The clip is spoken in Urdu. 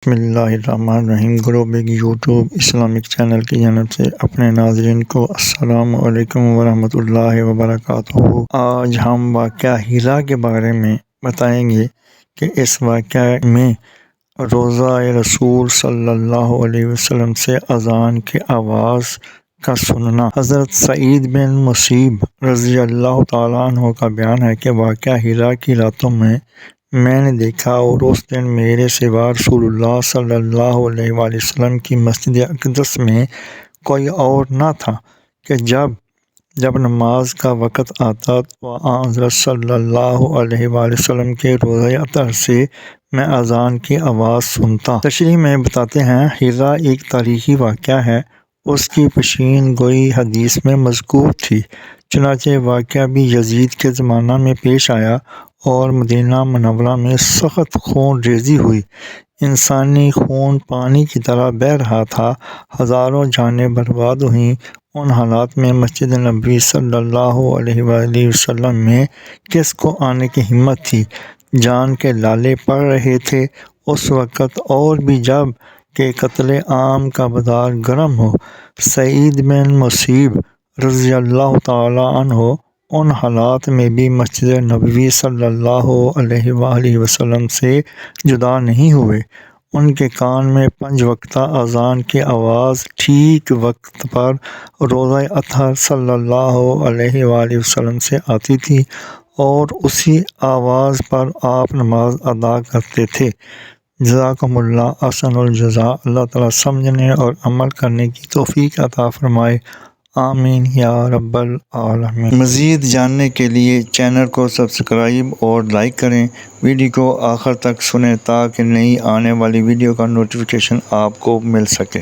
بسم اللہ الرحمن الرحیم۔ گروبگ یوٹیوب اسلامک چینل کی جانب سے اپنے ناظرین کو السلام علیکم ورحمۃ اللہ وبرکاتہ۔ آج ہم واقعہ ہیرا کے بارے میں بتائیں گے کہ اس واقعہ میں روضہ رسول صلی اللہ علیہ وسلم سے اذان کی آواز کا سننا۔ حضرت سعید بن مسیب رضی اللہ تعالیٰ عنہ کا بیان ہے کہ واقعہ ہیرا کی راتوں میں نے دیکھا اور اس دن میرے سوا رسول اللہ صلی اللہ علیہ وآلہ وسلم کی مسجد اقدس میں کوئی اور نہ تھا کہ جب نماز کا وقت آتا تو حضرت صلی اللہ علیہ وآلہ وسلم کے روضہ اطہر سے میں اذان کی آواز سنتا۔ تشریح میں بتاتے ہیں، ہیرا ایک تاریخی واقعہ ہے، اس کی پیشین گوئی حدیث میں مذکور تھی۔ چنانچہ واقعہ بھی یزید کے زمانہ میں پیش آیا اور مدینہ منورہ میں سخت خون ریزی ہوئی۔ انسانی خون پانی کی طرح بہہ رہا تھا، ہزاروں جانیں برباد ہوئیں۔ ان حالات میں مسجد نبوی صلی اللہ علیہ وآلہ وسلم میں کس کو آنے کی ہمت تھی؟ جان کے لالے پڑ رہے تھے اس وقت، اور بھی جب کہ قتل عام کا بازار گرم ہو۔ سعید بن مسیب رضی اللہ تعالیٰ عنہ ان حالات میں بھی مسجد نبوی صلی اللہ علیہ وآلہ وسلم سے جدا نہیں ہوئے۔ ان کے کان میں 5 وقتہ اذان کی آواز ٹھیک وقت پر روضہ اطہر صلی اللہ علیہ وآلہ وسلم سے آتی تھی اور اسی آواز پر آپ نماز ادا کرتے تھے۔ جزاکم اللہ احسن الجزاء۔ اللہ تعالیٰ سمجھنے اور عمل کرنے کی توفیق عطا فرمائے، آمین یا رب العالمین۔ مزید جاننے کے لیے چینل کو سبسکرائب اور لائک کریں، ویڈیو کو آخر تک سنیں تاکہ نئی آنے والی ویڈیو کا نوٹیفیکیشن آپ کو مل سکے۔